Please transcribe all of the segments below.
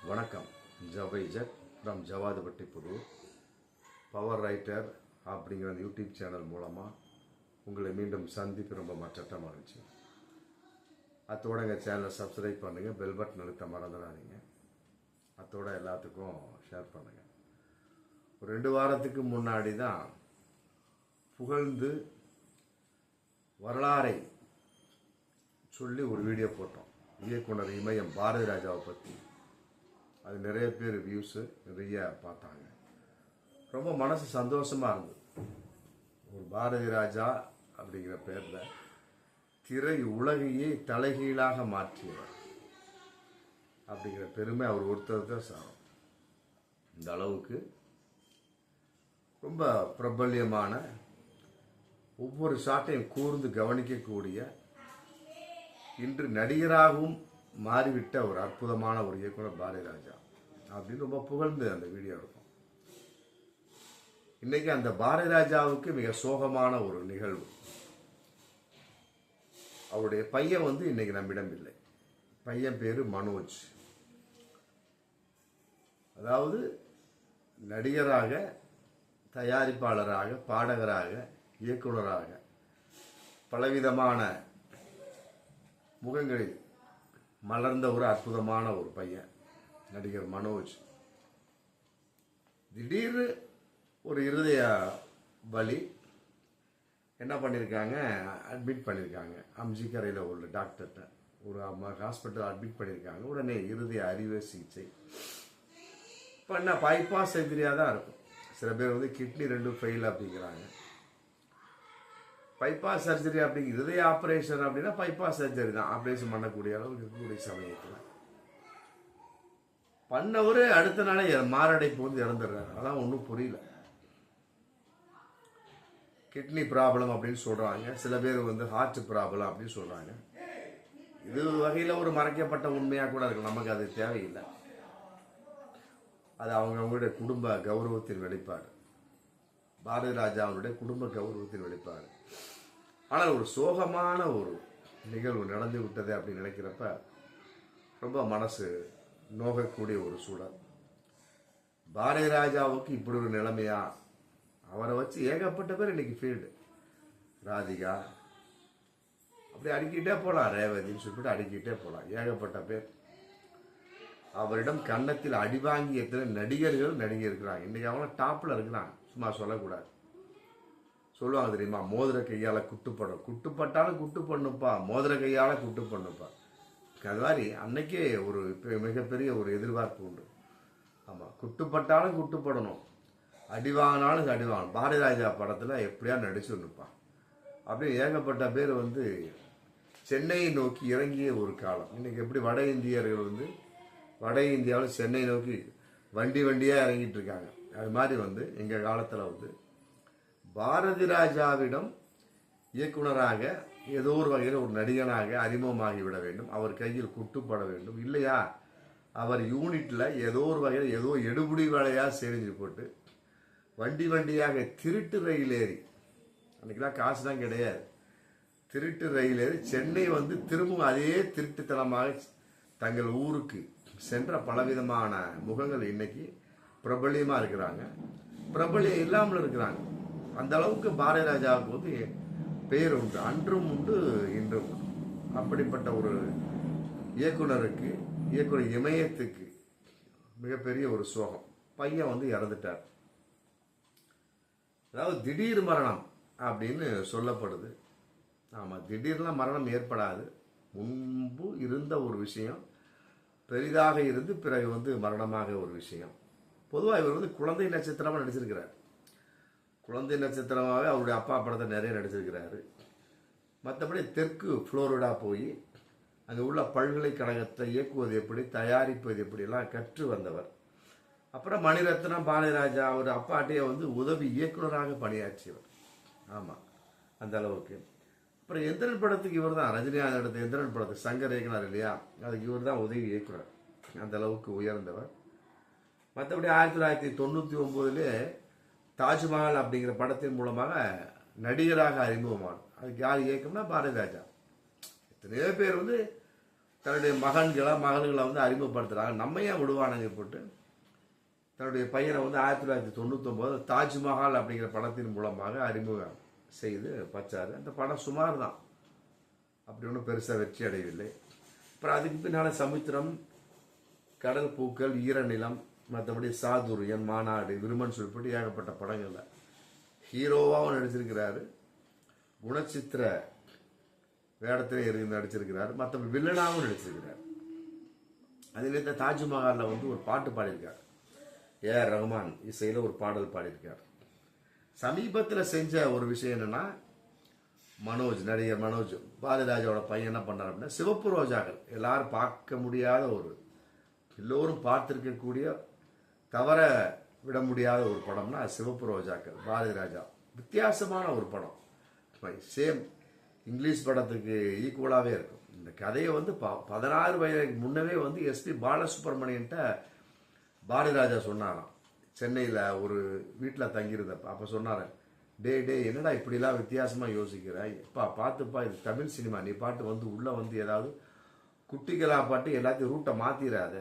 வணக்கம். ஜவைஜட் from Javadupatti Pudur. Power writer அப்படிங்கிற அந்த யூடியூப் சேனல் மூலமாக உங்களை மீண்டும் சந்திப்பு ரொம்ப மற்றட்ட மகிழ்ச்சி. அத்தோட எங்கள் சேனலை சப்ஸ்கிரைப் பண்ணுங்கள், பெல் பட்டன் அழுத்த மறந்துடாதீங்க. அத்தோட எல்லாத்துக்கும் ஷேர் பண்ணுங்கள். ஒரு 2 வாரத்துக்கு முன்னாடி தான் புகழ்ந்து வரலாறை சொல்லி ஒரு வீடியோ போட்டோம். இயக்குனர் இமயம் பாரதி ராஜாவை பற்றி. அது நிறைய பேர் வியூஸு நிறைய பார்த்தாங்க. ரொம்ப மனசு சந்தோஷமாக இருந்தது. ஒரு பாரதி ராஜா அப்படிங்கிற பேரில் திரை உலகையே தலைகீழாக மாற்றியவர் அப்படிங்கிற பெருமை அவர் ஒருத்தர் தான் சாரும். இந்த அளவுக்கு ரொம்ப பிரபல்யமான, ஒவ்வொரு ஷாட்டையும் கூர்ந்து கவனிக்கக்கூடிய, இன்று நடிகராகவும் மாறிவிட்ட ஒரு அற்புதமான ஒரு இயக்குனர் பாரதி ராஜா அப்படின்னு ரொம்ப புகழ்ந்து அந்த வீடியோ இருக்கும். இன்னைக்கு அந்த பாரதி ராஜாவுக்கு மிக சோகமான ஒரு நிகழ்வு. அவருடைய பையன் இன்னைக்கு நம்மிடம் இல்லை. பையன் பேரு மனோஜ். அதாவது நடிகராக, தயாரிப்பாளராக, பாடகராக, இயக்குனராக பலவிதமான முகங்களில் மலர்ந்த ஒரு அற்புதமான ஒரு பையன் நடிகர் மனோஜ். திடீர்னு ஒரு இருதய வலி என்ன பண்ணியிருக்காங்க, அட்மிட் பண்ணியிருக்காங்க. அம்ஜிக்கரையில் உள்ள டாக்டர்கிட்ட ஒரு ஹாஸ்பிட்டல் அட்மிட் பண்ணியிருக்காங்க. உடனே இருதய அறுவை சிகிச்சை. இப்போ என்ன, பைபாஸ் சர்ஜரியாக தான் இருக்கும். சில பேர் கிட்னி 2 ஃபெயில் அப்படிங்கிறாங்க. பைபாஸ் சர்ஜரி அப்படிங்கிற இருதய ஆப்ரேஷன் அப்படின்னா பைபாஸ் சர்ஜரி தான். ஆப்ரேஷன் பண்ணக்கூடிய அளவுக்கு இருக்கக்கூடிய சமயத்தில் பண்ணவரு அடுத்த நாளே மாரடைப்பு இறந்துடுறாரு. அதான் ஒன்றும் புரியல. கிட்னி ப்ராப்ளம் அப்படின்னு சொல்றாங்க. சில பேர் ஹார்ட் ப்ராப்ளம் அப்படின்னு சொல்றாங்க. இது வகையில் ஒரு மறைக்கப்பட்ட உண்மையாக கூட இருக்கு. நமக்கு அது தேவையில்லை. அது அவங்களுடைய குடும்ப கௌரவத்தின் வெளிப்பாடு. பாரதி ராஜாவுடைய குடும்ப கௌரவத்தின் வெளிப்பாடு. ஆனால் ஒரு சோகமான ஒரு நிகழ்வு நடந்து விட்டது அப்படின்னு நினைக்கிறப்ப ரொம்ப மனசு நோகக்கூடிய ஒரு சூழல். பாரதி ராஜாவுக்கு இப்படி ஒரு நிலைமையா? அவரை வச்சு ஏகப்பட்ட பேர் இன்னைக்கு ஃபீல்டு. ராதிகா அப்படி அடிக்கிட்டே போகலாம், ரேவதின்னு சொல்லிட்டு அடிக்கிட்டே போகலாம். ஏகப்பட்ட பேர். அவரிடம் கன்னத்தில் அடி வாங்கி எத்தனை நடிகர்கள் இருக்கிறாங்க. இன்னைக்கு அவங்க டாப்ல இருக்கிறாங்க. சும்மா சொல்லக்கூடாது. சொல்லுவாங்க தெரியுமா, மோதிர கையால குட்டுப்படும். குட்டுப்பட்டாலும் குட்டு பண்ணுப்பா, மோதிர கையால குட்டு பண்ணுப்பா. அது மாதிரி அன்னைக்கே ஒரு மிகப்பெரிய ஒரு எதிர்பார்ப்பு உண்டு. ஆமாம், குட்டுப்பட்டாலும் குட்டுப்படணும், அடி வாங்கினாலும் அடி வாங்கணும். பாரதி ராஜா படத்தில் எப்படியா நடிச்சுன்னுப்பான். அப்படியே ஏகப்பட்ட பேர் சென்னையை நோக்கி இறங்கிய ஒரு காலம். இன்னைக்கு எப்படி வட இந்தியர்கள் வட இந்தியாவில் சென்னை நோக்கி வண்டியாக இறங்கிட்டு இருக்காங்க. அது மாதிரி எங்கள் காலத்தில் பாரதி ராஜாவிடம் இயக்குனராக ஏதோ ஒரு வகையில் ஒரு நடிகனாக அறிமுகமாகிவிட வேண்டும். அவர் கையில் குட்டுப்பட வேண்டும். இல்லையா அவர் யூனிட்ல ஏதோ ஒரு வகையில் ஏதோ எடுபுடி வேலையாக செஞ்சு போட்டு வண்டியாக திருட்டு ரயில் ஏறி, அன்னைக்கெல்லாம் காசு தான் கிடையாது, திருட்டு ரயில் ஏறி சென்னை திரும்பவும் அதே திருட்டுத்தனமாக தங்கள் ஊருக்கு சென்ற பலவிதமான முகங்கள் இன்னைக்கு பிரபலியமாக இருக்கிறாங்க, பிரபலியம் இல்லாமல் இருக்கிறாங்க. அந்த அளவுக்கு பாரதி ராஜாவுக்கு பெயர் உண்டு. அன்றும் உண்டு, இன்றும் உண்டு. அப்படிப்பட்ட ஒரு இயக்குனருக்கு, இயக்குனர் இமயத்துக்கு மிகப்பெரிய ஒரு சோகம். பையன் இறந்துட்டார். அதாவது திடீர் மரணம் அப்படின்னு சொல்லப்படுது. ஆமாம், திடீர்லாம் மரணம் ஏற்படாது. முன்பு இருந்த ஒரு விஷயம் பெரிதாக இருந்து பிறகு மரணமாக ஒரு விஷயம். பொதுவாக இவர் குழந்தை நட்சத்திரமாக நடிச்சிருக்கிறார். குழந்தை நட்சத்திரமாகவே அவருடைய அப்பா படத்தை நிறைய நடிச்சிருக்கிறாரு. மற்றபடி தெற்கு புளோரிடா போய் அங்கே உள்ள பல்கலைக்கழகத்தை இயக்குவது எப்படி, தயாரிப்பது எப்படிலாம் கற்று வந்தவர். அப்புறம் மணிரத்னம், பாரதி ராஜா அவர் அப்பாட்டையே உதவி இயக்குனராக பணியாற்றியவர். ஆமாம், அந்த அளவுக்கு. அப்புறம் எந்திரன் படத்துக்கு இவர் தான், ரஜினிகாந்த் எடுத்த எந்திரன் படத்துக்கு சங்கர் இயக்குனர் இல்லையா, அதுக்கு இவர் தான் உதவி இயக்குனர். அந்த அளவுக்கு உயர்ந்தவர். மற்றபடி 1999 தாஜ்மஹால் அப்படிங்கிற படத்தின் மூலமாக நடிகராக அறிமுகமானார். அதுக்கு யார் இயக்கம்னா பாரதி ராஜா. எத்தனையோ பேர் தன்னுடைய மகன்களை வந்து அறிமுகப்படுத்துகிறாங்க. நம்ம ஏன் விடுவானுங்க போட்டு தன்னுடைய பையனை வந்து 1999 தாஜ்மஹால் அப்படிங்கிற படத்தின் மூலமாக அறிமுகம் செய்து பச்சாரு. அந்த படம் சுமார் தான், அப்படி ஒன்றும் பெருசாக வெற்றி அடையவில்லை. அப்புறம் அதுக்கு பின்னால் சமுத்திரம், கடல் பூக்கள், ஈரநிலம், மற்றபடி சாதுரியன், மாநாடு, விருமன் சொல்லிப்பட்டு ஏகப்பட்ட படங்கள்ல ஹீரோவாகவும் நடிச்சிருக்கிறாரு, குணச்சித்திர வேடத்திலே இருந்து நடிச்சிருக்கிறாரு, மற்றபடி வில்லனாகவும் நடிச்சிருக்கிறார். அதில் இந்த தாஜ்மஹாலில் வந்து ஒரு பாட்டு பாடியிருக்கார். ஏஆர் ரஹ்மான் இசையில் ஒரு பாடல் பாடியிருக்கார். சமீபத்தில் செஞ்ச ஒரு விஷயம் என்னன்னா, நடிகர் மனோஜ் பாரதிராஜாவோட பையன் என்ன பண்ணார் அப்படின்னா, சிவப்பு ரோஜாக்கள் எல்லாரும் பார்க்க முடியாத எல்லோரும் பார்த்திருக்கக்கூடிய தவற விட முடியாத ஒரு படம்னா சிவப்பு ரோஜாக்கள். பாரதிராஜா வித்தியாசமான ஒரு படம், சேம் இங்கிலீஷ் படத்துக்கு ஈக்குவலாகவே இருக்கும். இந்த கதையை வந்து 16 வயதுக்கு முன்னவே வந்து எஸ்பி பாலசுப்ரமணியன்ட்ட பாரதிராஜா சொன்னாராம். சென்னையில் ஒரு வீட்டில் தங்கியிருந்தப்ப அப்போ சொன்னார், டே என்னடா இப்படிலாம் வித்தியாசமாக யோசிக்கிற, பார்த்துப்பா இது தமிழ் சினிமா, நீ பாட்டு வந்து உள்ளே வந்து ஏதாவது குட்டிகளா பாட்டு எல்லாத்தையும் ரூட்டை மாற்றிடாத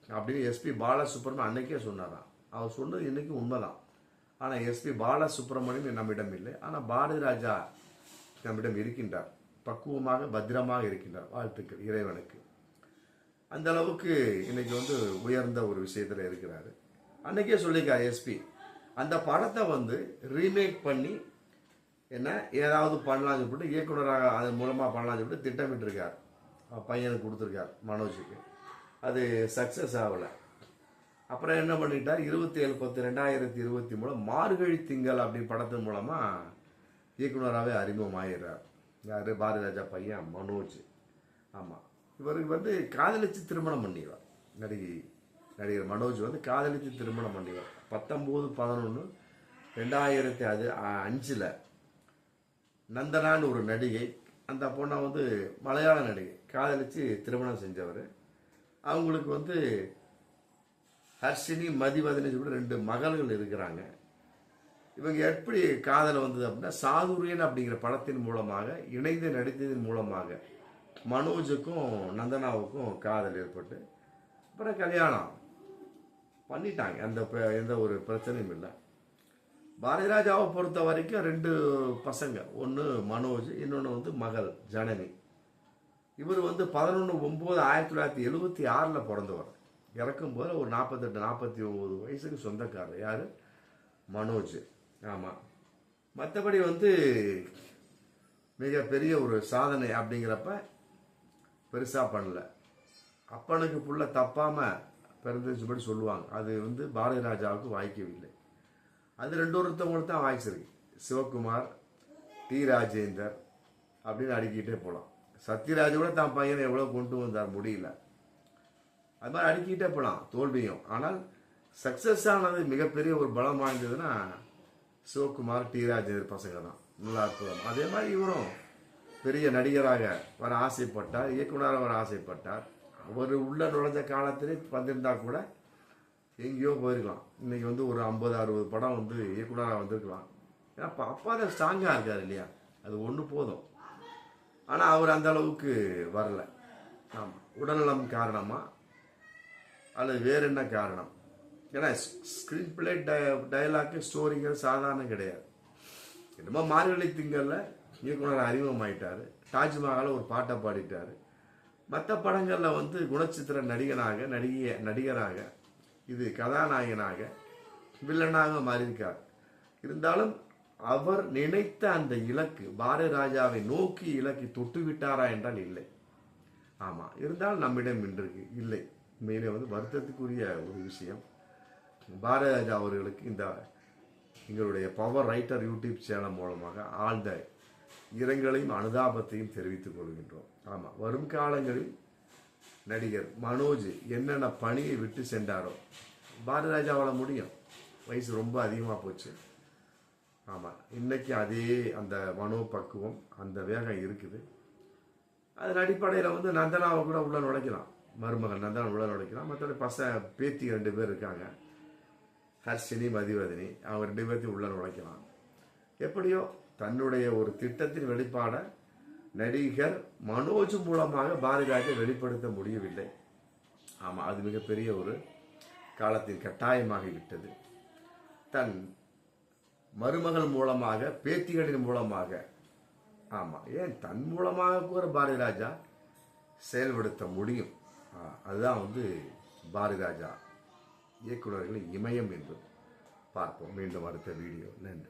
அப்படின்னு எஸ்பி பாலசுப்ரமணியன் அன்னைக்கே சொன்னாராம். அவர் சொன்னது இன்னைக்கும் உண்மைதான். ஆனால் எஸ்பி பாலசுப்ரமணியன் நம்மிடம் இல்லை, ஆனால் பாரதிராஜா நம்மிடம் இருக்கின்றார், பக்குவமாக பத்திரமாக இருக்கின்றார். வாழ்த்துக்கள் இறைவனுக்கு. அந்த அளவுக்கு இன்னைக்கு வந்து உயர்ந்த ஒரு விஷயத்துல இருக்கிறாரு. அன்னைக்கே சொல்லியிருக்காரு எஸ்பி, அந்த படத்தை வந்து ரீமேக் பண்ணி என்ன ஏதாவது பண்ணலாம்னு சொல்லிட்டு இயக்குனராக அதன் மூலமாக பண்ணலாம்னு சொல்லிட்டு திட்டமிட்டிருக்கார். பையனுக்கு கொடுத்துருக்கார் மனோஜுக்கு. அது சக்ஸஸ் ஆகலை. அப்புறம் என்ன பண்ணிட்டார், 27/10/2023 மார்கழி திங்கள் அப்படின்னு படத்தின் மூலமாக இயக்குனராகவே அறிமுகமாகிறார். யார்? பாரதிராஜா பையன் மனோஜ். ஆமாம், இவருக்கு வந்து காதலிச்சு திருமணம் பண்ணிடுவார். நடிகர் மனோஜ் வந்து காதலிச்சு திருமணம் பண்ணிடுவார். 19/11/2005 நந்தனான்னு ஒரு நடிகை, அந்த பொண்ணை வந்து மலையாள நடிகை காதலிச்சு திருமணம் செஞ்சவர். அவங்களுக்கு வந்து ஹர்ஷினி, மதிவதனி கூட 2 மகள்கள் இருக்கிறாங்க. இவங்க எப்படி காதல் வந்தது அப்படின்னா, சாதுரியன் அப்படிங்கிற படத்தின் மூலமாக இணைந்து நடித்ததன் மூலமாக மனோஜுக்கும் நந்தனாவுக்கும் காதல் ஏற்பட்டு அப்புறம் கல்யாணம் பண்ணிட்டாங்க. எந்த ஒரு பிரச்சனையும் இல்லை. பாரதிராஜாவை பொறுத்த வரைக்கும் 2 பசங்க, ஒன்று மனோஜ், இன்னொன்று வந்து மகள் ஜனனி. இவர் வந்து 11/9/1976 பிறந்தவர். இறக்கும்போது ஒரு 48-49 வயசுக்கு சொந்தக்காரர். யாரு? மனோஜ். ஆமாம். மற்றபடி வந்து மிகப்பெரிய ஒரு சாதனை அப்படிங்கிறப்ப பெருசாக பண்ணல. அப்பனுக்கு புள்ள தப்பாம பிறந்துச்சுபடி சொல்லுவாங்க. அது வந்து பாரதிராஜாவுக்கு வாய்க்கவில்லை. அது 2 ஒருத்தவங்களுக்கு தான் வாய்ச்சிருக்கு. சிவகுமார், டி ராஜேந்தர் அப்படின்னு அடுக்கிட்டே போகலாம். சத்யராஜ் கூட தான் பையனை எவ்வளோ கொண்டு வந்தார், முடியல. அது மாதிரி அடுக்கிட்டே போகலாம் தோல்வியும். ஆனால் சக்சஸ் ஆனது மிகப்பெரிய ஒரு பலம் வாய்ந்ததுன்னா சிவகுமார், டி ராஜேந்தர் பசங்க தான். நல்லா அற்புதம். அதே மாதிரி இவரும் பெரிய நடிகராக வர ஆசைப்பட்டார், இயக்குனராக வர ஆசைப்பட்டார். அவர் உள்ள நுழைஞ்ச காலத்திலே வந்திருந்தா கூட எங்கேயோ போயிருக்கலாம். இன்னைக்கு வந்து ஒரு 50-60 படம் வந்து இயக்குனராக வந்திருக்கலாம். ஏன்னா அப்பா தான் ஸ்ட்ராங்காக இருக்கார் இல்லையா, அது ஒன்று போதும். ஆனால் அவர் அந்த அளவுக்கு வரல. ஆமாம், உடல்நலம் காரணமா அல்லது வேற என்ன காரணம்? ஏன்னா ஸ்கிரீன் பிளே, டயலாக்கு, ஸ்டோரிகள் சாதாரணம் கிடையாது. என்னமோ மார்கழி திங்கள்ல இயக்குனர் அறிமுகமாயிட்டாரு, தாஜ்மஹால ஒரு பாட்டை பாடிட்டாரு. மற்ற படங்களில் வந்து குணச்சித்திர நடிகராக இது கதாநாயகனாக வில்லனாக மாறியிருக்கார். இருந்தாலும் அவர் நினைத்த அந்த இலக்கு, பாரதிராஜாவை நோக்கி இலக்கை தொட்டு விட்டாரா என்றால் இல்லை. ஆமாம், இருந்தாலும் நம்மிடம் இன்றைக்கு இல்லை. உண்மையிலே வந்து வருத்தத்துக்குரிய ஒரு விஷயம். பாரதிராஜா அவர்களுக்கு இந்த எங்களுடைய பவர் ரைட்டர் யூடியூப் சேனல் மூலமாக ஆழ்ந்த இரங்கலையும் அனுதாபத்தையும் தெரிவித்துக் கொள்கின்றோம். ஆமாம், வரும் காலங்களில் நடிகர் மனோஜ் என்னென்ன பணியை விட்டு சென்றாரோ பாரதிராஜாவால் முடியும். வயசு ரொம்ப அதிகமாக போச்சு. ஆமாம், இன்னைக்கு அதே அந்த மனோபக்குவம், அந்த வேகம் இருக்குது. அதன் அடிப்படையில் வந்து நந்தனாவை கூட உள்ள நுழைக்கலாம், மருமகன் நந்தனா உள்ள நுழைக்கலாம். மற்றபடி பேத்தி 2 பேர் இருக்காங்க, ஹர்ஷினி, மதிவதனி. அவங்க 2 பேர்த்தையும் உள்ள நுழைக்கலாம். எப்படியோ தன்னுடைய ஒரு திட்டத்தின் வெளிப்பாட நடிகர் மனோஜ் மூலமாக பாரதிராஜை வெளிப்படுத்த முடியவில்லை. ஆமாம், அது மிகப்பெரிய ஒரு காலத்தின் கட்டாயமாகிவிட்டது. தன் மருமகள் மூலமாக, பேத்திகளின் மூலமாக, ஆமாம், ஏன் தன் மூலமாக கூட பாரதிராஜா செயல்படுத்த முடியும். அதுதான் பாரதிராஜா இயக்குநர்களின் இமயம் என்பது. பார்ப்போம் மீண்டும் அடுத்த வீடியோ. நன்றி.